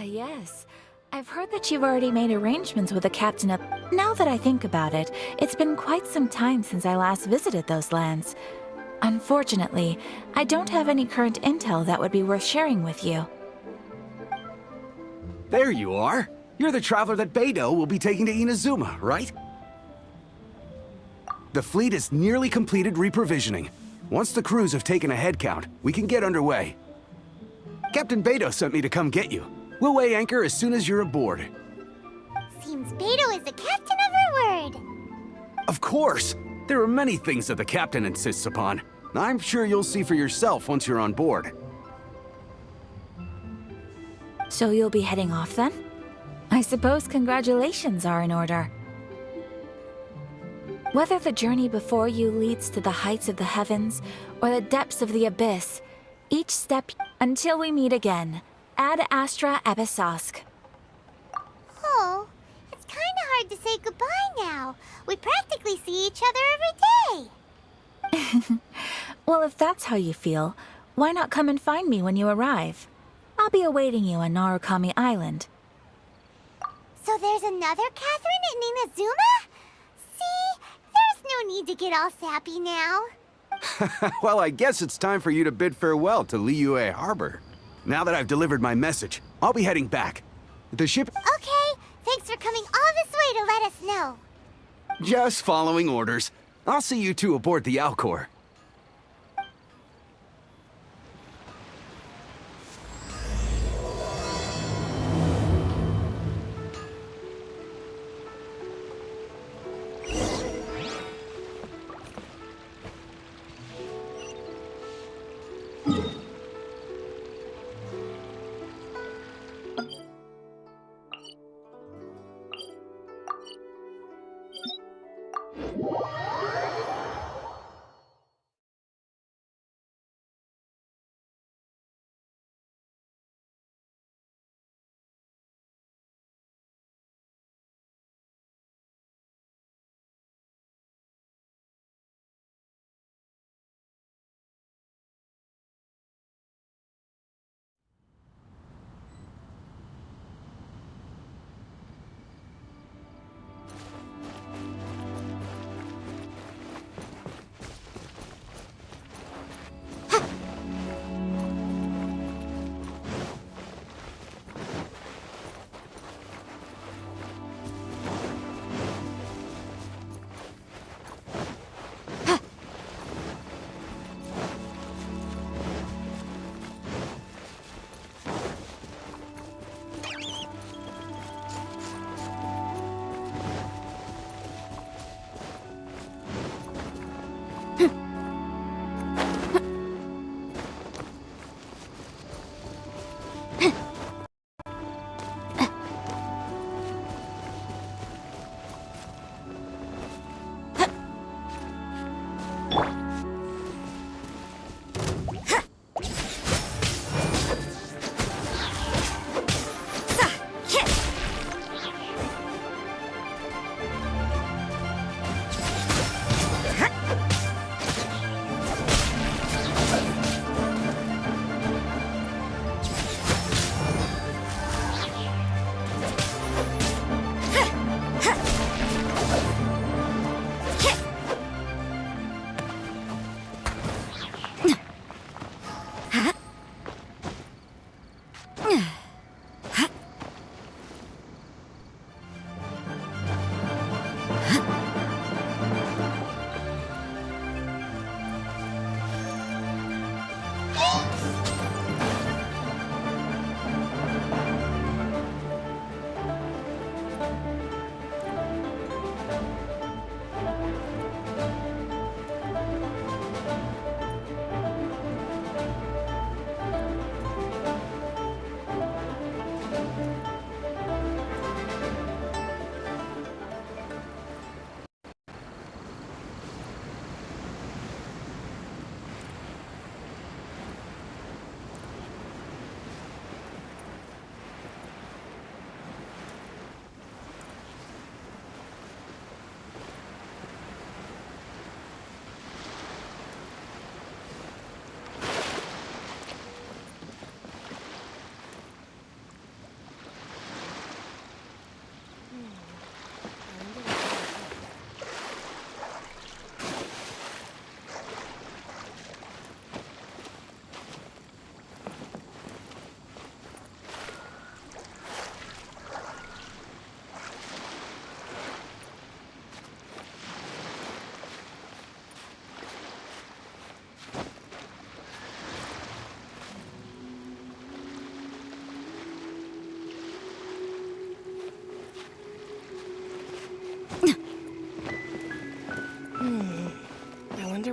Yes. I've heard that you've already made arrangements with the captain of... Now that I think about it, it's been quite some time since I last visited those lands. Unfortunately, I don't have any current intel that would be worth sharing with you. There you are. You're the traveler that Beidou will be taking to Inazuma, right? The fleet is nearly completed reprovisioning. Once the crews have taken a head count, we can get underway. Captain Beidou sent me to come get you. We'll weigh anchor as soon as you're aboard. Seems Beidou is the captain of her word. Of course! There are many things that the captain insists upon. I'm sure you'll see for yourself once you're on board. So you'll be heading off then? I suppose congratulations are in order. Whether the journey before you leads to the heights of the heavens or the depths of the abyss, each step until we meet again. Ad Astra Episosk. Oh, it's kinda hard to say goodbye now. We practically see each other every day. Well, if that's how you feel, why not come and find me when you arrive? I'll be awaiting you on Narukami Island. So there's another Catherine in Inazuma? See, there's no need to get all sappy now. Well, I guess it's time for you to bid farewell to Liyue Harbor. Now that I've delivered my message, I'll be heading back. The ship... Okay, thanks for coming all this way to let us know. Just following orders. I'll see you two aboard the Alcor.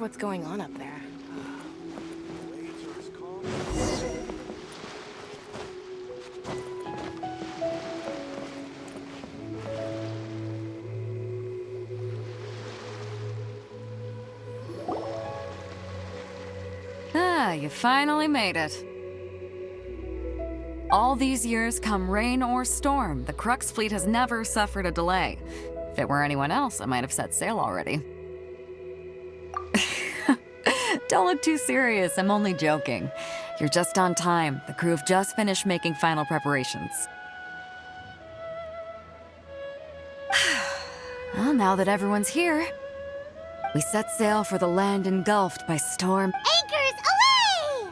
what's going on up there. Ah, you finally made it. All these years, come rain or storm, the Crux fleet has never suffered a delay. If it were anyone else, I might have set sail already. Don't look too serious, I'm only joking. You're just on time. The crew have just finished making final preparations. Well, now that everyone's here, we set sail for the land engulfed by storm. Anchors away!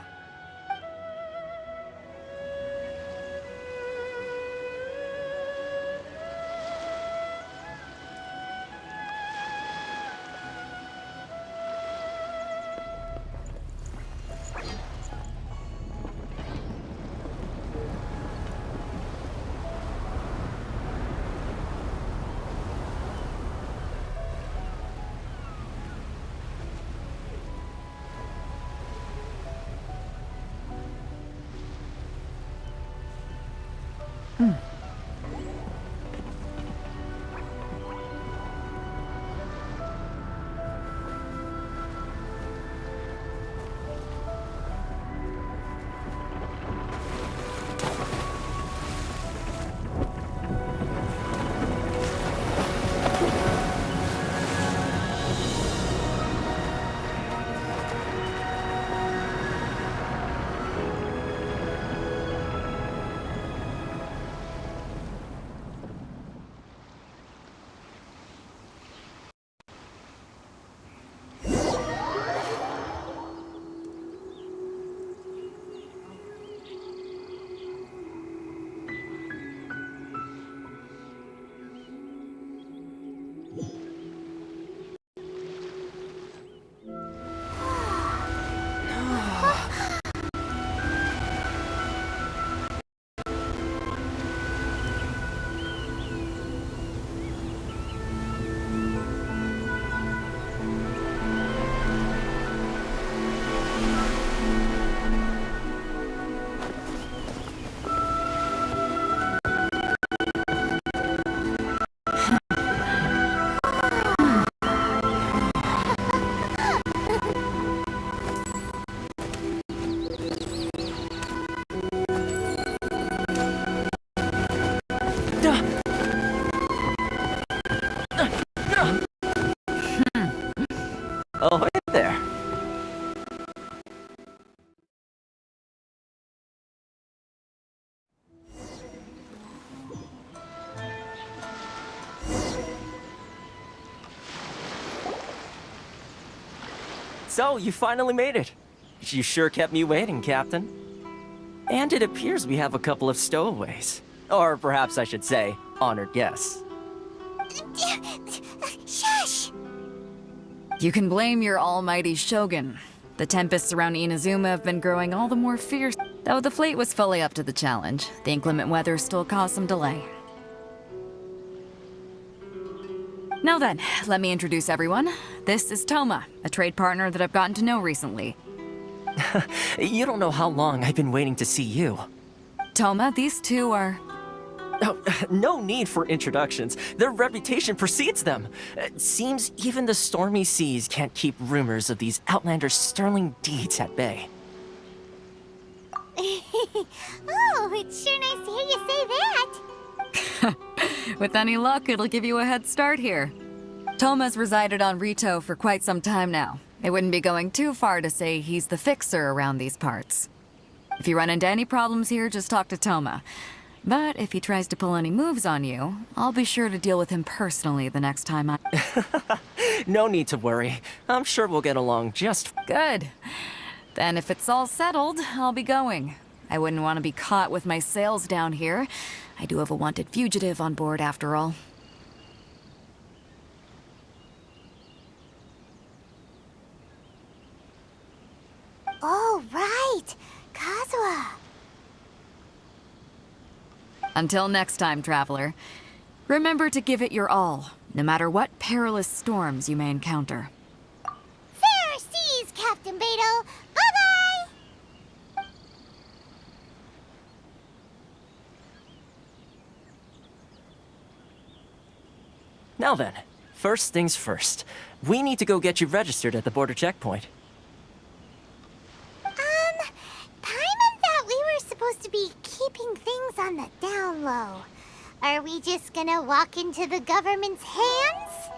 Oh, hey there. So, you finally made it. You sure kept me waiting, Captain. And it appears we have a couple of stowaways. Or perhaps I should say, honored guests. Shush! You can blame your almighty Shogun. The tempests around Inazuma have been growing all the more fierce. Though the fleet was fully up to the challenge, the inclement weather still caused some delay. Now then, let me introduce everyone. This is Toma, a trade partner that I've gotten to know recently. You don't know how long I've been waiting to see you. Toma, these two are... Oh, no need for introductions. Their reputation precedes them. Seems even the stormy seas can't keep rumors of these outlanders' sterling deeds at bay. Oh, it's sure nice to hear you say that. With any luck, it'll give you a head start here. Toma's resided on Rito for quite some time now. It wouldn't be going too far to say he's the fixer around these parts. If you run into any problems here, just talk to Toma. But if he tries to pull any moves on you, I'll be sure to deal with him personally the next time I... No need to worry. I'm sure we'll get along just... Good. Then if it's all settled, I'll be going. I wouldn't want to be caught with my sails down here. I do have a wanted fugitive on board after all. Oh, right. Kazuha. Until next time, traveler. Remember to give it your all, no matter what perilous storms you may encounter. Fair Now then, first things first. We need to go get you registered at the border checkpoint. Paimon thought we were supposed to be keeping things on the down low. Are we just gonna walk into the government's hands?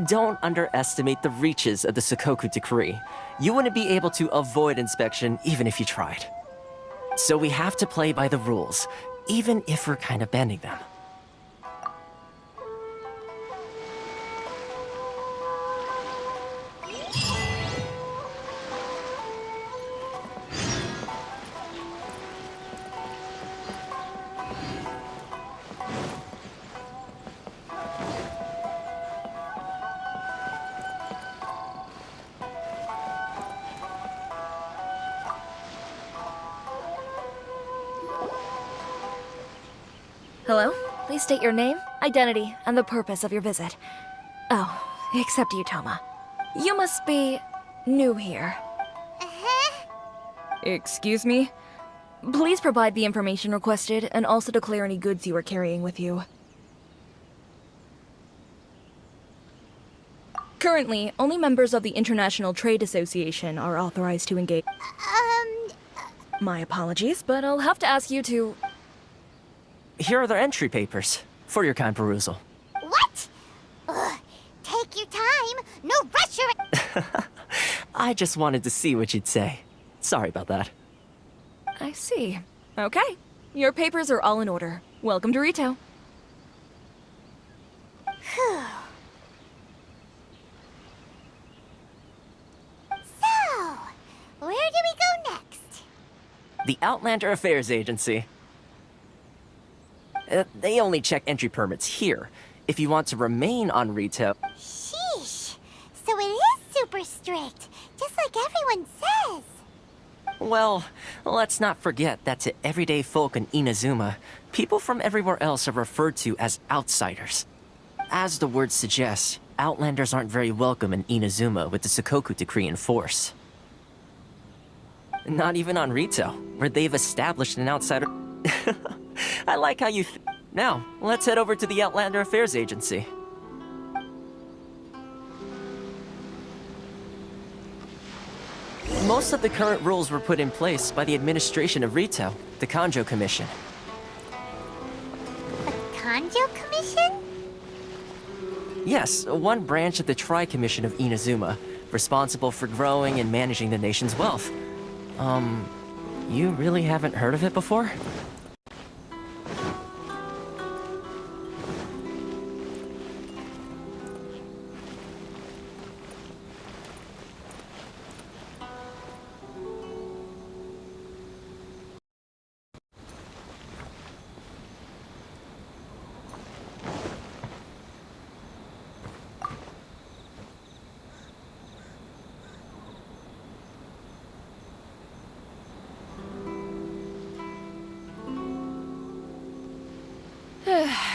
Don't underestimate the reaches of the Sakoku Decree. You wouldn't be able to avoid inspection even if you tried. So we have to play by the rules, even if we're kind of bending them. Hello? Please state your name, identity, and the purpose of your visit. Oh, except you, Toma. You must be new here. Uh-huh. Excuse me? Please provide the information requested and also declare any goods you are carrying with you. Currently, only members of the International Trade Association are authorized to engage. My apologies, but I'll have to ask you to... Here are their entry papers, for your kind perusal. What? Ugh, take your time. No rush or... I just wanted to see what you'd say. Sorry about that. I see. Okay. Your papers are all in order. Welcome to Rito. Phew. So, where do we go next? The Outlander Affairs Agency. They only check entry permits here. If you want to remain on Rito... Sheesh. So it is super strict, just like everyone says. Well, let's not forget that to everyday folk in Inazuma, people from everywhere else are referred to as outsiders. As the word suggests, Outlanders aren't very welcome in Inazuma with the Sakoku Decree in force. Not even on Rito, where they've established an outsider... I like how you... Now, let's head over to the Outlander Affairs Agency. Most of the current rules were put in place by the administration of Rito, the Kanjo Commission. A Kanjo Commission? Yes, one branch of the Tri-Commission of Inazuma, responsible for growing and managing the nation's wealth. You really haven't heard of it before?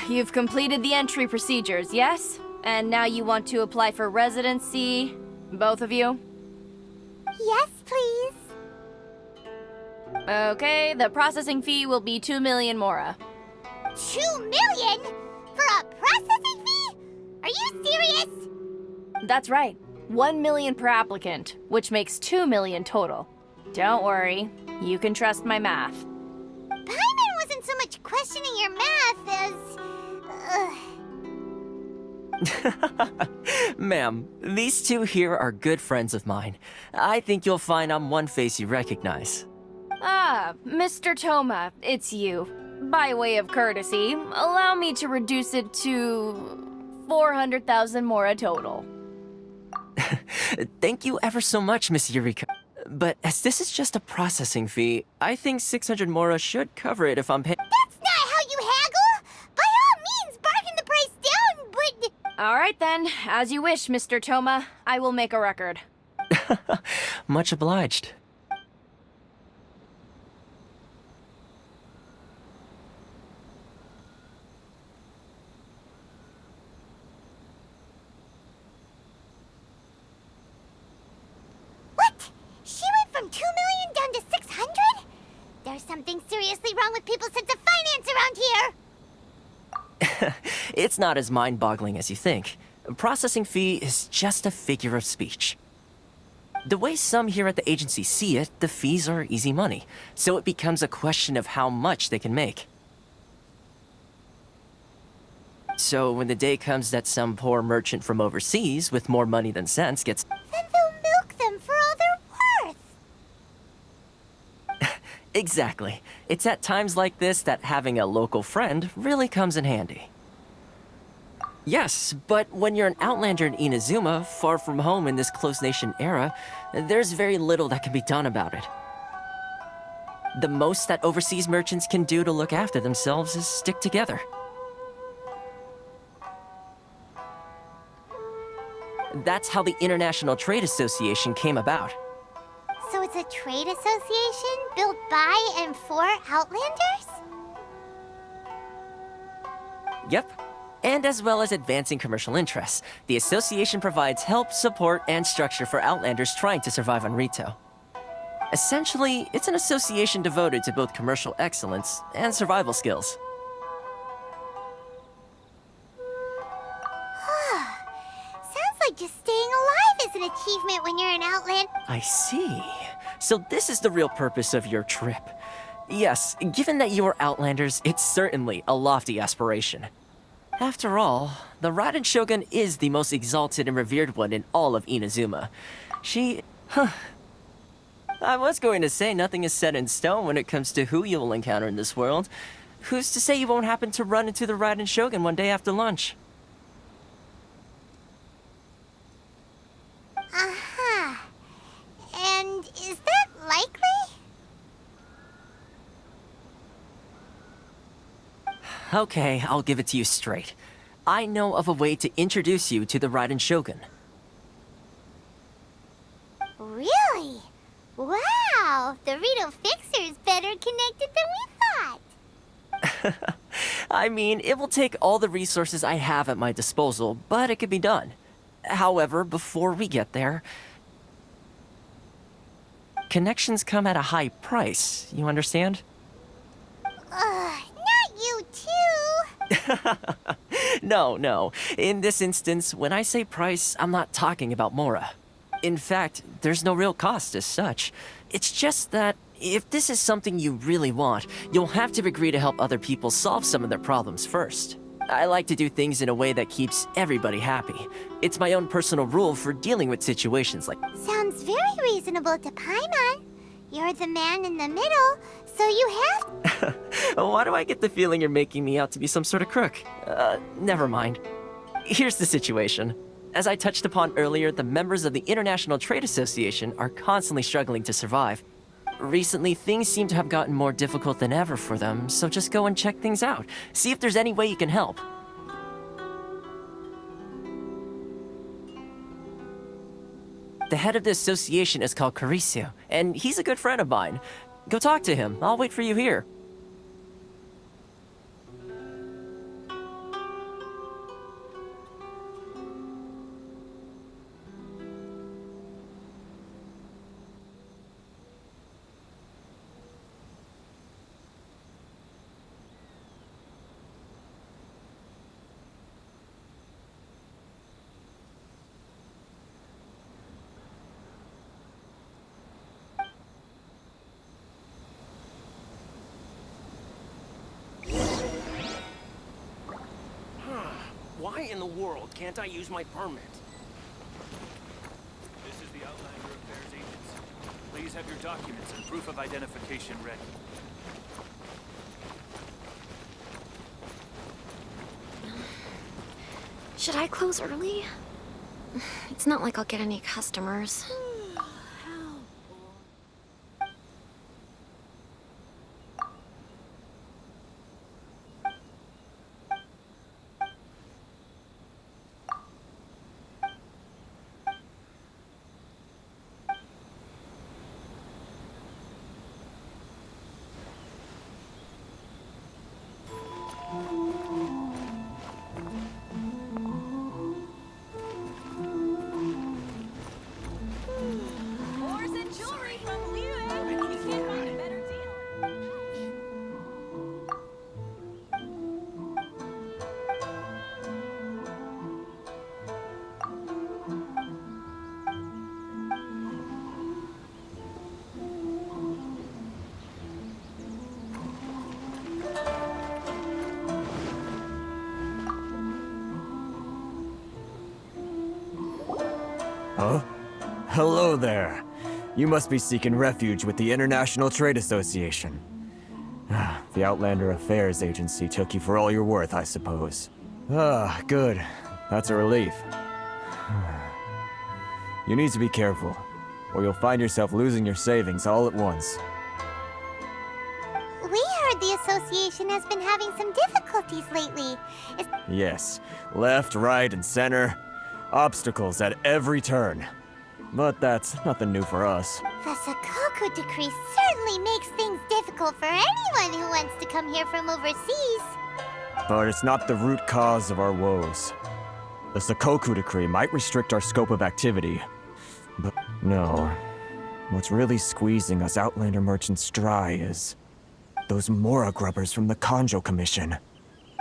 You've completed the entry procedures, yes? And now you want to apply for residency? Both of you? Yes, please. Okay, the processing fee will be 2 million mora. 2 million? For a processing fee? Are you serious? That's right. 1 million per applicant, which makes 2 million total. Don't worry, you can trust my math. Paimon wasn't so much questioning your math as... Ma'am, these two here are good friends of mine. I think you'll find I'm one face you recognize. Ah, Mr. Toma, it's you. By way of courtesy, allow me to reduce it to 400,000 mora total. Thank you ever so much, Miss Yuriko. But as this is just a processing fee, I think 600 mora should cover it if I'm paying. That's not how you haggle! By all means, bargain the price down, but... All right then, as you wish, Mr. Toma. I will make a record. Much obliged. What? She went from 2 million down to 600? There's something seriously wrong with people's sense of finance around here! It's not as mind-boggling as you think. Processing fee is just a figure of speech. The way some here at the agency see it, the fees are easy money, so it becomes a question of how much they can make. So when the day comes that some poor merchant from overseas with more money than sense gets... Then they'll milk them for all they're worth. Exactly. It's at times like this that having a local friend really comes in handy. Yes, but when you're an outlander in Inazuma, far from home in this close nation era, there's very little that can be done about it. The most that overseas merchants can do to look after themselves is stick together. That's how the International Trade Association came about. So it's a trade association built by and for Outlanders? Yep. And as well as advancing commercial interests, the association provides help, support, and structure for Outlanders trying to survive on Rito. Essentially, it's an association devoted to both commercial excellence and survival skills. Sounds like just staying alive is an achievement when you're an Outlander. I see. So this is the real purpose of your trip. Yes, given that you are Outlanders, it's certainly a lofty aspiration. After all, the Raiden Shogun is the most exalted and revered one in all of Inazuma. I was going to say nothing is set in stone when it comes to who you'll encounter in this world. Who's to say you won't happen to run into the Raiden Shogun one day after lunch? Uh-huh. And is that likely? Okay, I'll give it to you straight. I know of a way to introduce you to the Raiden Shogun. Really? Wow! The Rito Fixer's better connected than we thought. I mean, it will take all the resources I have at my disposal, but it can be done. However, before we get there, connections come at a high price, you understand? Not you too! No. In this instance, when I say price, I'm not talking about Mora. In fact, there's no real cost as such. It's just that if this is something you really want, you'll have to agree to help other people solve some of their problems first. I like to do things in a way that keeps everybody happy. It's my own personal rule for dealing with situations like... Sounds very reasonable to Paimon. You're the man in the middle, so you have... Why do I get the feeling you're making me out to be some sort of crook? Never mind. Here's the situation. As I touched upon earlier, the members of the International Trade Association are constantly struggling to survive. Recently, things seem to have gotten more difficult than ever for them, so just go and check things out. See if there's any way you can help. The head of the association is called Karisu, and he's a good friend of mine. Go talk to him. I'll wait for you here. Why in the world can't I use my permit? This is the Outlander Affairs Agency. Please have your documents and proof of identification ready. Should I close early? It's not like I'll get any customers. Huh? Hello there. You must be seeking refuge with the International Trade Association. The Outlander Affairs Agency took you for all you're worth, I suppose. Ah, good. That's a relief. You need to be careful, or you'll find yourself losing your savings all at once. We heard the association has been having some difficulties lately. Yes, left, right, and center. Obstacles at every turn. But that's nothing new for us. The Sakoku decree certainly makes things difficult for anyone who wants to come here from overseas. But it's not the root cause of our woes. The Sakoku decree might restrict our scope of activity. But no. What's really squeezing us Outlander merchants dry is those Mora grubbers from the Kanjo Commission.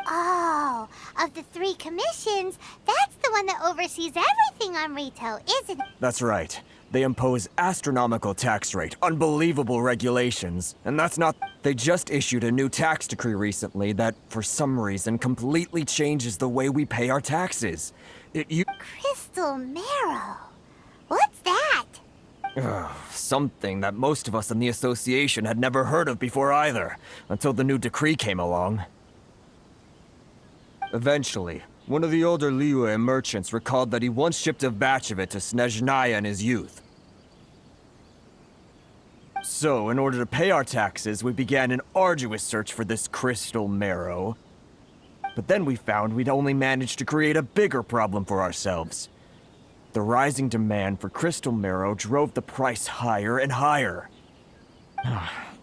Oh, of the 3 commissions, that's the one that oversees everything on Rito, isn't it? That's right. They impose astronomical tax rate, unbelievable regulations, and that's not... They just issued a new tax decree recently that, for some reason, completely changes the way we pay our taxes. Crystal Marrow. What's that? Something that most of us in the association had never heard of before either, until the new decree came along. Eventually, one of the older Liyue merchants recalled that he once shipped a batch of it to Snezhnaya in his youth. So, in order to pay our taxes, we began an arduous search for this crystal marrow. But then we found we'd only managed to create a bigger problem for ourselves. The rising demand for crystal marrow drove the price higher and higher.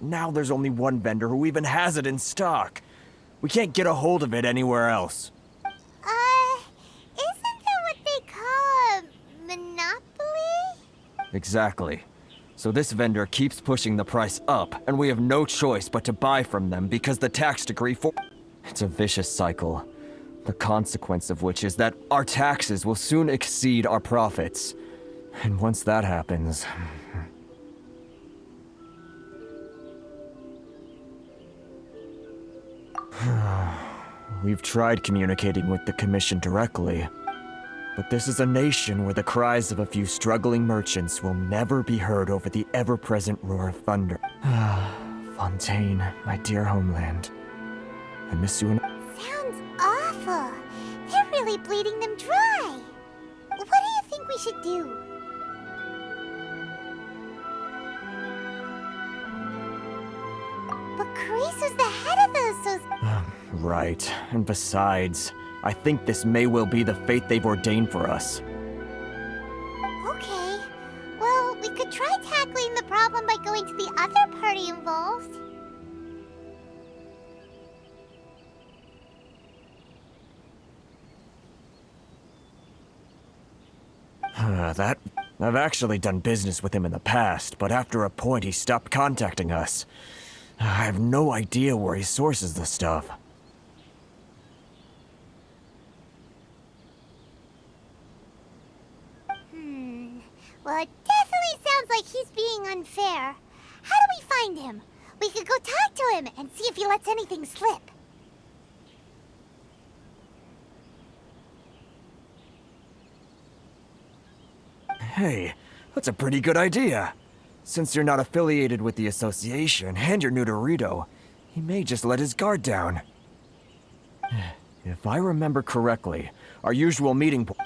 Now there's only one vendor who even has it in stock. We can't get a hold of it anywhere else. Isn't that what they call a monopoly? Exactly. So this vendor keeps pushing the price up, and we have no choice but to buy from them because the tax decree for... It's a vicious cycle. The consequence of which is that our taxes will soon exceed our profits. And once that happens... We've tried communicating with the Commission directly, but this is a nation where the cries of a few struggling merchants will never be heard over the ever-present roar of thunder. Fontaine, my dear homeland. I miss you and... Sounds awful. They're really bleeding them dry. What do you think we should do? But Karisu's the head of the association. Right. And besides, I think this may well be the fate they've ordained for us. Okay. Well, we could try tackling the problem by going to the other party involved. I've actually done business with him in the past, but after a point he stopped contacting us. I have no idea where he sources the stuff. Well, it definitely sounds like he's being unfair. How do we find him? We could go talk to him and see if he lets anything slip. Hey, that's a pretty good idea. Since you're not affiliated with the association and you're new to Rito, he may just let his guard down. If I remember correctly, our usual meeting point...